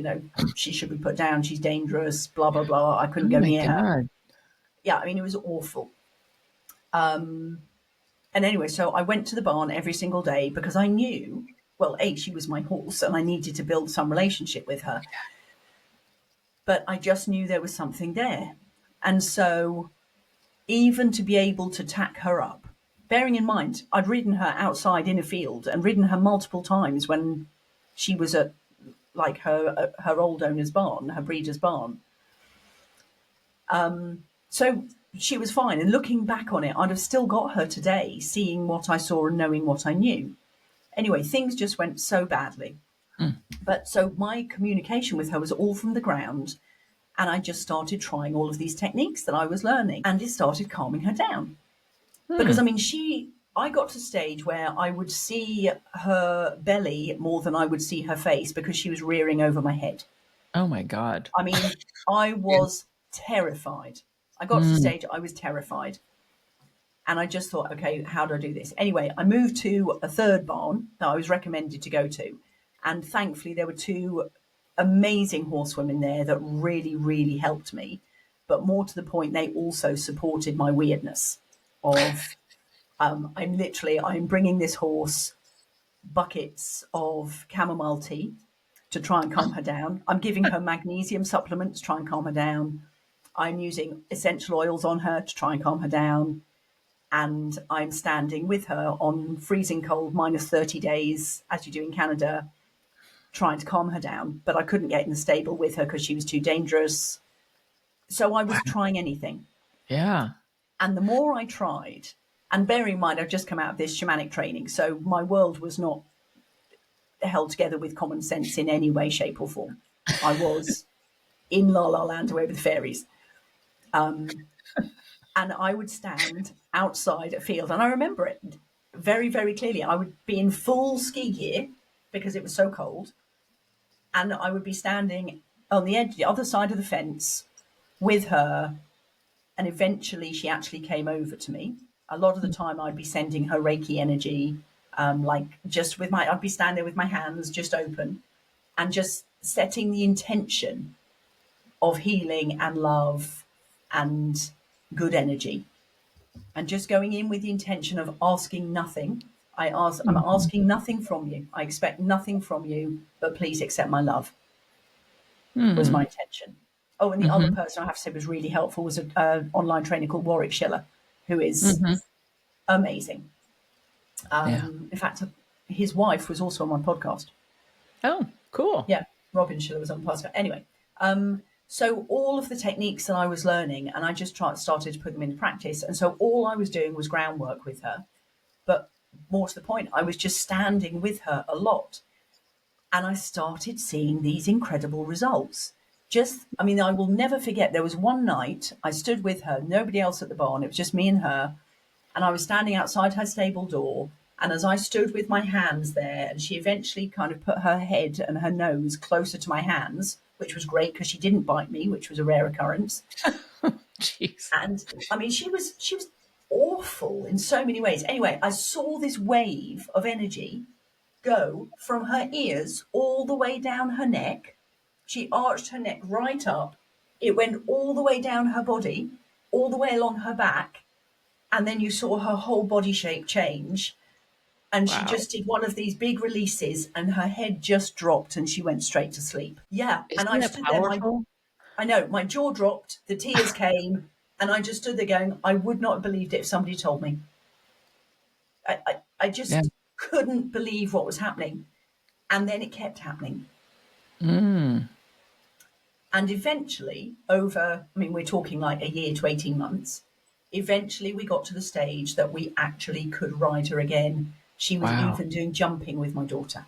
she should be put down. She's dangerous, blah, blah, blah. I couldn't go near her. Yeah, I mean, it was awful. And anyway, so I went to the barn every single day because I knew, well, A, she was my horse and I needed to build some relationship with her. But I just knew there was something there. And so even to be able to tack her up, bearing in mind, I'd ridden her outside in a field and ridden her multiple times when she was at like her old owner's barn, her breeder's barn. So she was fine. And looking back on it, I'd have still got her today, seeing what I saw and knowing what I knew. Anyway, things just went so badly. But so my communication with her was all from the ground. And I just started trying all of these techniques that I was learning, and it started calming her down. Because, I mean, I got to a stage where I would see her belly more than I would see her face because she was rearing over my head. Oh, my God. I mean, I was terrified. I got to the stage I was terrified. And I just thought, okay, how do I do this? Anyway, I moved to a third barn that I was recommended to go to. And thankfully, there were 2 amazing horsewomen there that really, really helped me. But more to the point, they also supported my weirdness of I'm bringing this horse buckets of chamomile tea to try and calm her down. I'm giving her magnesium supplements to try and calm her down. I'm using essential oils on her to try and calm her down. And I'm standing with her on freezing cold, -30 days, as you do in Canada, trying to calm her down. But I couldn't get in the stable with her because she was too dangerous. So I was trying anything. Yeah. And the more I tried, and bearing in mind, I've just come out of this shamanic training, so my world was not held together with common sense in any way, shape, or form. I was in La La Land away with the fairies. And I would stand outside a field, and I remember it very, very clearly. I would be in full ski gear because it was so cold, and I would be standing on the edge, the other side of the fence, with her. And eventually, she actually came over to me. A lot of the time, I'd be sending her Reiki energy, I'd be standing there with my hands just open, and just setting the intention of healing and love and good energy, and just going in with the intention of asking nothing. I'm asking nothing from you. I expect nothing from you, but please accept my love, was my intention. Oh, and the other person I have to say was really helpful was an online trainer called Warwick Schiller, who is amazing. In fact, his wife was also on my podcast. Oh, cool. Yeah, Robin Schiller was on the podcast. Anyway, so all of the techniques that I was learning, and I just started to put them into practice. And so all I was doing was groundwork with her. But more to the point, I was just standing with her a lot. And I started seeing these incredible results. I will never forget, there was one night I stood with her, nobody else at the barn. It was just me and her. And I was standing outside her stable door. And as I stood with my hands there, and she eventually kind of put her head and her nose closer to my hands, which was great because she didn't bite me, which was a rare occurrence. Jeez. And she was awful in so many ways. Anyway, I saw this wave of energy go from her ears all the way down her neck. She arched her neck right up. It went all the way down her body, all the way along her back. And then you saw her whole body shape change. And she just did one of these big releases, and her head just dropped and she went straight to sleep. Yeah. Isn't And I that stood powerful? I know, my jaw dropped, the tears came, and I just stood there going, I would not have believed it if somebody told me. I just couldn't believe what was happening. And then it kept happening. And eventually, we're talking like a year to 18 months. Eventually, we got to the stage that we actually could ride her again. She was even doing jumping with my daughter.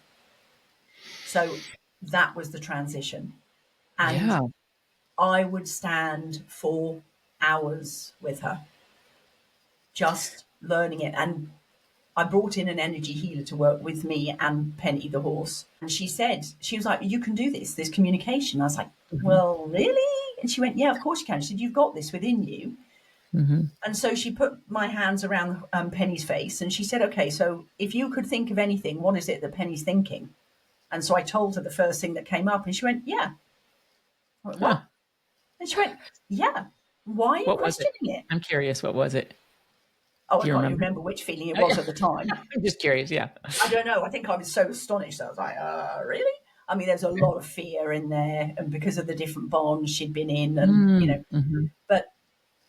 So that was the transition. And I would stand for hours with her, just learning it. And I brought in an energy healer to work with me and Penny, the horse. And she was like, you can do this communication. I was like, well, really? And she went, yeah, of course you can. She said, you've got this within you. And so she put my hands around Penny's face and she said, okay, so if you could think of anything, what is it that Penny's thinking? And so I told her the first thing that came up and she went, yeah. I went, what? And she went, yeah. Why are you questioning it? I'm curious. What was it? Oh, I can't remember which feeling it was at the time. I'm just curious, yeah. I don't know. I think I was so astonished. I was like, really? There's a lot of fear in there, and because of the different bonds she'd been in, and, but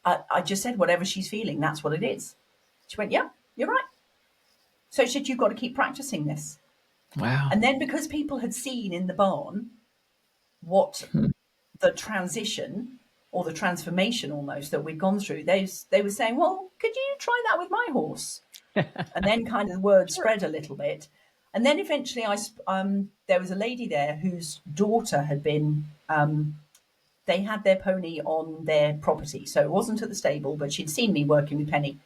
I just said, whatever she's feeling, that's what it is. She went, yeah, you're right. So she said, you've got to keep practicing this. Wow. And then because people had seen in the barn what the transition or the transformation almost that we'd gone through, they were saying, well, could you try that with my horse? And then kind of the word spread a little bit. And then eventually there was a lady there whose daughter had been, they had their pony on their property. So it wasn't at the stable, but she'd seen me working with Penny.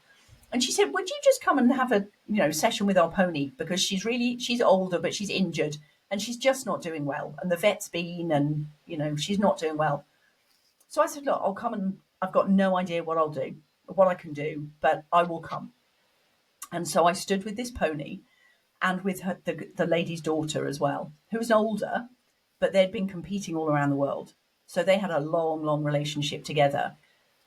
And she said, would you just come and have a session with our pony? Because she's older, but she's injured and she's just not doing well. And the vet's been, and, she's not doing well. So I said, look, I'll come, and I've got no idea what I'll do, what I can do, but I will come. And so I stood with this pony and with the lady's daughter as well, who was older, but they'd been competing all around the world. So they had a long, long relationship together.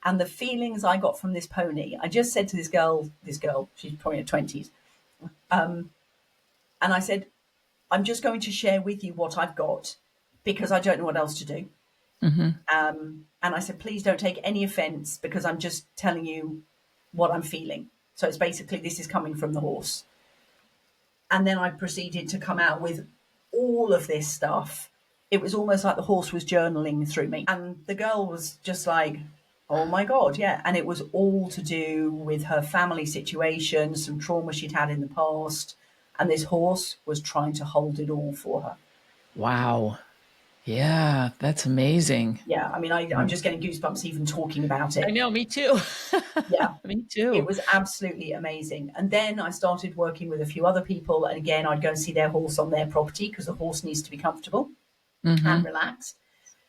And the feelings I got from this pony, I just said to this girl, she's probably in her 20s, And I said, I'm just going to share with you what I've got because I don't know what else to do. And I said, please don't take any offense because I'm just telling you what I'm feeling. So it's basically, this is coming from the horse. And then I proceeded to come out with all of this stuff. It was almost like the horse was journaling through me. And the girl was just like, oh my God, yeah. And it was all to do with her family situation, some trauma she'd had in the past. And this horse was trying to hold it all for her. Wow. Yeah, that's amazing. Yeah, I mean, I'm just getting goosebumps even talking about I it. know, me too. Yeah, Me it too. was absolutely amazing. And then I started working with a few other people. And again, I'd go and see their horse on their property because the horse needs to be comfortable and relaxed.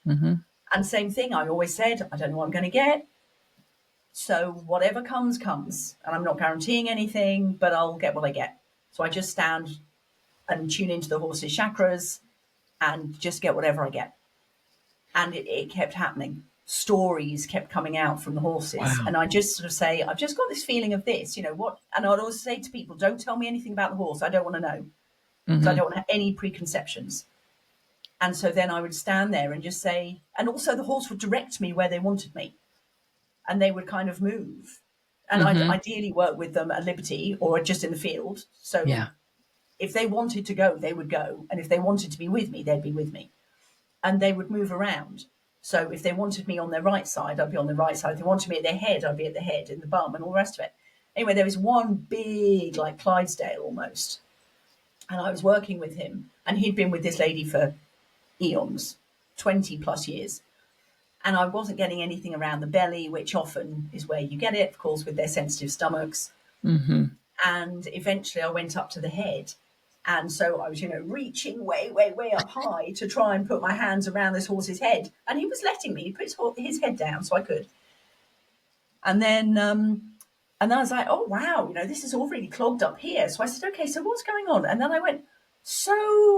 And same thing, I always said, I don't know what I'm going to get. So whatever comes, comes. And I'm not guaranteeing anything, but I'll get what I get. So I just stand and tune into the horse's chakras and just get whatever I get. And it kept happening. Stories kept coming out from the horses. Wow. And I just sort of say, I've just got this feeling of this, you know what? And I'd always say to people, don't tell me anything about the horse. I don't want to know. Because I don't want to have any preconceptions. And so then I would stand there and just say, and also the horse would direct me where they wanted me. And they would kind of move. And I'd ideally work with them at liberty or just in the field. So Yeah. if they wanted to go, they would go. And if they wanted to be with me, they'd be with me. And they would move around. So if they wanted me on their right side, I'd be on the right side. If they wanted me at their head, I'd be at the head and the bum and all the rest of it. Anyway, there was one big, like Clydesdale almost. And I was working with him. And he'd been with this lady for eons, 20 plus years. And I wasn't getting anything around the belly, which often is where you get it, of course, with their sensitive stomachs. And eventually I went up to the head. And so I was, reaching way, way, way up high to try and put my hands around this horse's head. And he was letting me. He put his head down so I could. And then I was like, oh, wow, this is all really clogged up here. So I said, okay, so what's going on? And then I went, so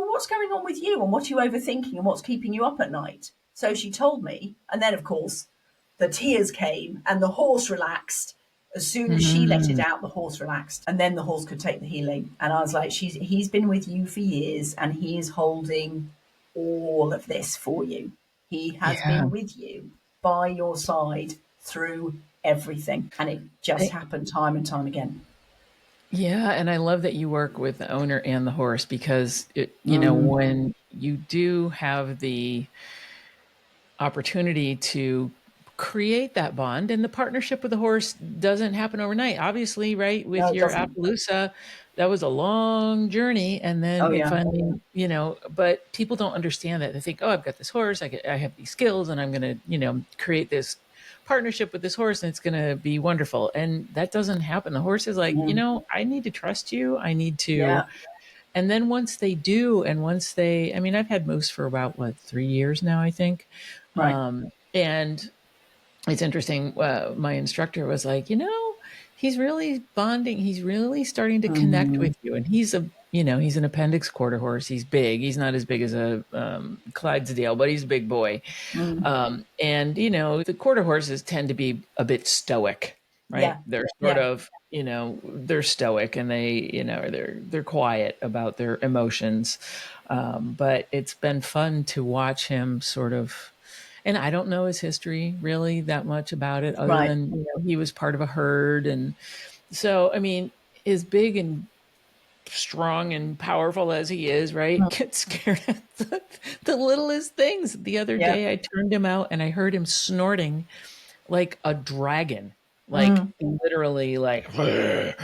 what's going on with you? And what are you overthinking? And what's keeping you up at night? So she told me. And then, of course, the tears came and the horse relaxed. As soon as she let it out, the horse relaxed. And then the horse could take the healing. And I was like, he's been with you for years and he is holding all of this for you. He has been with you by your side through everything. And it just happened time and time again. Yeah, and I love that you work with the owner and the horse because, when you do have the opportunity to create that bond, and the partnership with the horse doesn't happen overnight. Obviously, right? With your Appaloosa, that was a long journey. And then it finally, but people don't understand that. They think, oh, I've got this horse, I have these skills, and I'm going to, create this partnership with this horse and it's going to be wonderful. And that doesn't happen. The horse is like, I need to trust you. I need to. And then once they do, and I've had Moose for about 3 years now, I think. Right. And it's interesting. My instructor was like, he's really bonding. He's really starting to connect with you. And he's he's an appendix quarter horse. He's big. He's not as big as a Clydesdale, but he's a big boy. And, the quarter horses tend to be a bit stoic, right? Yeah. They're sort of, they're stoic and they, they're quiet about their emotions. But it's been fun to watch him sort of. And I don't know his history really that much about it, other than he was part of a herd. And so, as big and strong and powerful as he is, right, gets scared at the littlest things. The other day I turned him out and I heard him snorting like a dragon, like literally like, I'm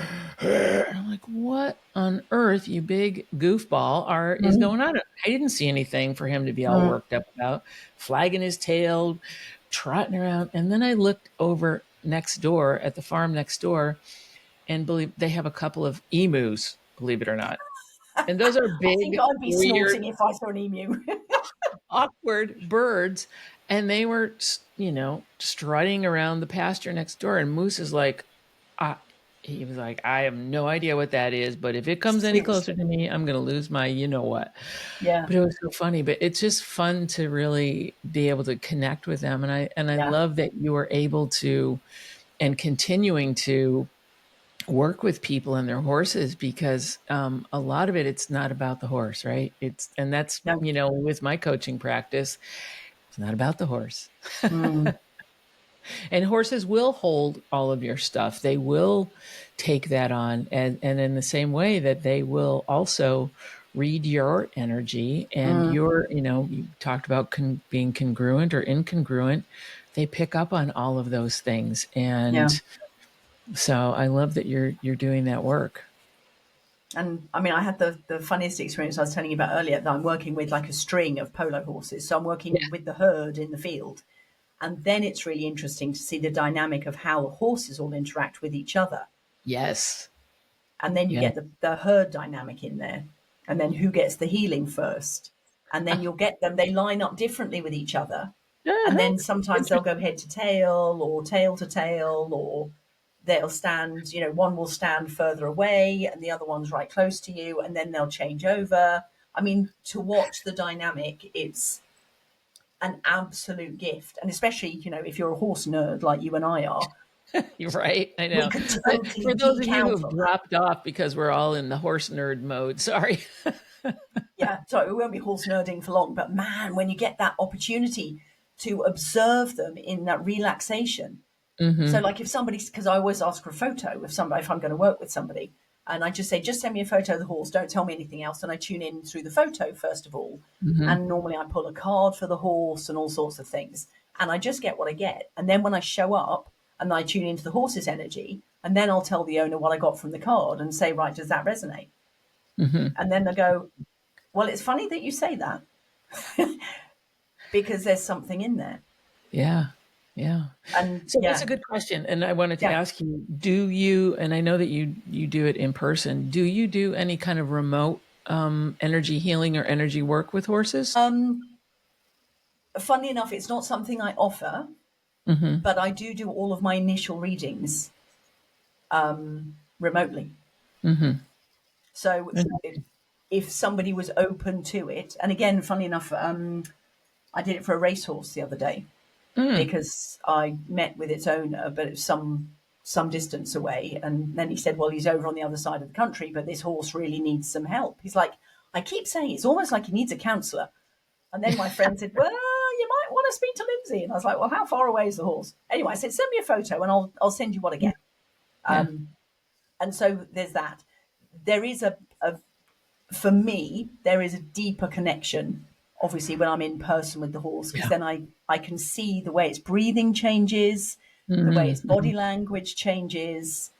like, what on earth, you big goofball, is going on? I didn't see anything for him to be all worked up about, flagging his tail, trotting around. And then I looked over next door at the farm next door and believe they have a couple of emus, believe it or not. And those are big, I think I'd be weird, snorting if I saw an emu. awkward birds. And they were, strutting around the pasture next door. And Moose is like, he was like, I have no idea what that is, but if it comes any closer to me, I'm going to lose my, what. Yeah. But it was so funny. But it's just fun to really be able to connect with them. And I love that you were able to, and continuing to, work with people and their horses, because a lot of it's not about the horse, right? And that's, No. with my coaching practice, it's not about the horse. Mm. And horses will hold all of your stuff. They will take that on. And in the same way that they will also read your energy and your, you talked about being congruent or incongruent. They pick up on all of those things. Yeah. And so I love that you're doing that work. And I mean, I had the funniest experience I was telling you about earlier, that I'm working with like a string of polo horses. So I'm working with the herd in the field. And then it's really interesting to see the dynamic of how the horses all interact with each other. Yes. And then you Yeah. get the herd dynamic in there. And then who gets the healing first? And then you'll get them, they line up differently with each other. And then sometimes they'll go head to tail or tail to tail, or they'll stand, one will stand further away and the other one's right close to you, and then they'll change over. I mean, to watch the dynamic, it's an absolute gift. And especially, if you're a horse nerd like you and I are, You're right. I we know. could totally For those geek of you who out have on that. dropped off because we're all in the horse nerd mode, sorry. Yeah, sorry, we won't be horse nerding for long, but man, when you get that opportunity to observe them in that relaxation. So like if somebody's, because I always ask for a photo of somebody, if I'm going to work with somebody, and I just say, just send me a photo of the horse, don't tell me anything else. And I tune in through the photo first of all. And normally I pull a card for the horse and all sorts of things. And I just get what I get. And then when I show up and I tune into the horse's energy, and then I'll tell the owner what I got from the card and say, right, does that resonate? And then they go, well, it's funny that you say that because there's something in there. Yeah. Yeah. And So yeah, that's a good question. And I wanted to yeah. ask you, do you, and I know that you do it in person, do you do any kind of remote energy healing or energy work with horses? Funnily enough, it's not something I offer, but I do all of my initial readings remotely. So if somebody was open to it, and again, funny enough, I did it for a racehorse the other day because I met with its owner, but it's some distance away. And then he said, well, he's over on the other side of the country, but this horse really needs some help. He's like, I keep saying it's almost like he needs a counsellor. And then my friend said, well, you might want to speak to Lindsay. And I was like, well, how far away is the horse? Anyway, I said, send me a photo and I'll send you what I get. Yeah. And so there's that. There is for me, there is a deeper connection, obviously, when I'm in person with the horse, because then I can see the way its breathing changes, the way its body language changes.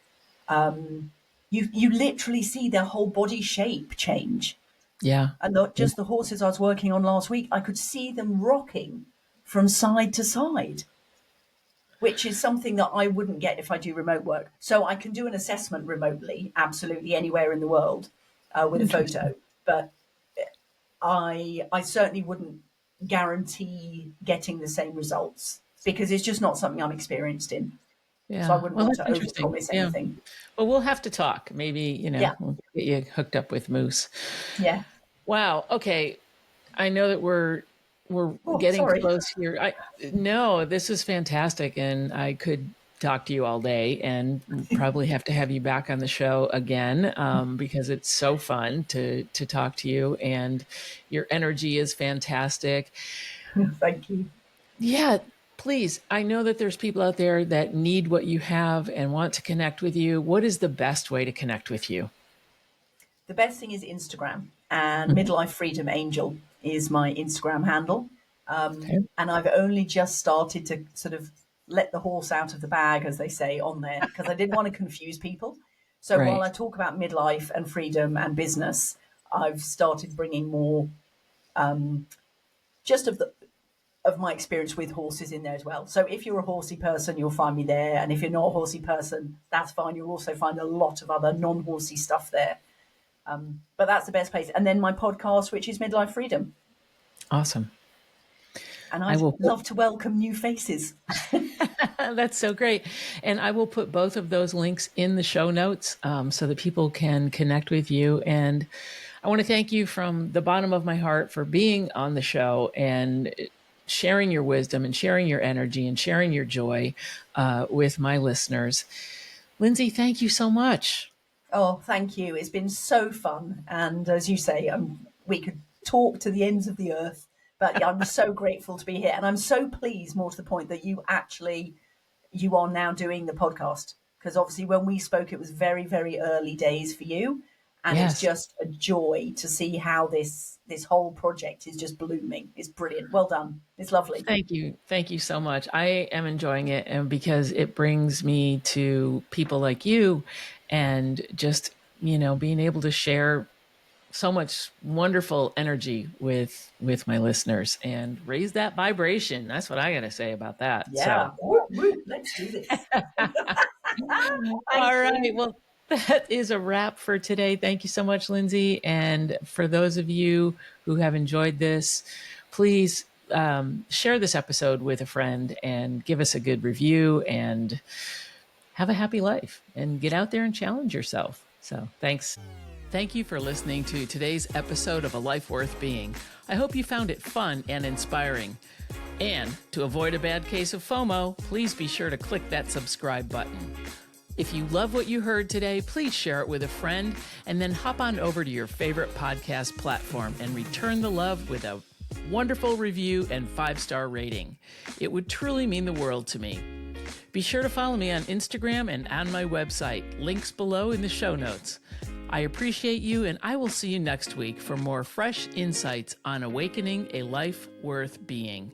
You literally see their whole body shape change. Yeah. And just the horses I was working on last week, I could see them rocking from side to side, which is something that I wouldn't get if I do remote work. So I can do an assessment remotely, absolutely anywhere in the world with a photo. But I certainly wouldn't guarantee getting the same results because it's just not something I'm experienced in. Yeah. So I wouldn't Well, want that's to interesting. overpromise Yeah. anything. Well, we'll have to talk. Maybe, Yeah. we'll get you hooked up with Moose. Yeah. Wow. Okay. I know that we're Oh, getting sorry. close here. No, this is fantastic, and I could talk to you all day, and probably have to have you back on the show again because it's so fun to talk to you, and your energy is fantastic. Thank you. Yeah. Please, I know that there's people out there that need what you have and want to connect with you. What is the best way to connect with you? The best thing is Instagram, and Midlife Freedom Angel is my Instagram handle. Okay. And I've only just started to sort of let the horse out of the bag, as they say, on there because I didn't want to confuse people. So while Right. I talk about midlife and freedom and business, I've started bringing more just of my experience with horses in there as well. So if you're a horsey person, you'll find me there. And if you're not a horsey person, that's fine. You'll also find a lot of other non-horsey stuff there. But that's the best place. And then my podcast, which is Midlife Freedom. Awesome. And I I'd will love to welcome new faces. That's so great. And I will put both of those links in the show notes so that people can connect with you. And I want to thank you from the bottom of my heart for being on the show and sharing your wisdom and sharing your energy and sharing your joy with my listeners. Lindsay, thank you so much. Oh, thank you. It's been so fun. And as you say, we could talk to the ends of the earth, but yeah, I'm so grateful to be here. And I'm so pleased, more to the point, that you are now doing the podcast. Because obviously when we spoke, it was very, very early days for you. And it's Yes. just a joy to see how this whole project is just blooming. It's brilliant. Well done. It's lovely. Thank you. Thank you so much. I am enjoying it, and because it brings me to people like you and just, being able to share so much wonderful energy with my listeners and raise that vibration. That's what I got to say about that. Yeah. Woo, woo. Let's do this. All Thank you. right. Well, that is a wrap for today. Thank you so much, Lindsay. And for those of you who have enjoyed this, please share this episode with a friend and give us a good review and have a happy life and get out there and challenge yourself. So thanks. Thank you for listening to today's episode of A Life Worth Being. I hope you found it fun and inspiring. And to avoid a bad case of FOMO, please be sure to click that subscribe button. If you love what you heard today, please share it with a friend and then hop on over to your favorite podcast platform and return the love with a wonderful review and 5-star rating. It would truly mean the world to me. Be sure to follow me on Instagram and on my website. Links below in the show notes. I appreciate you, and I will see you next week for more fresh insights on awakening a life worth being.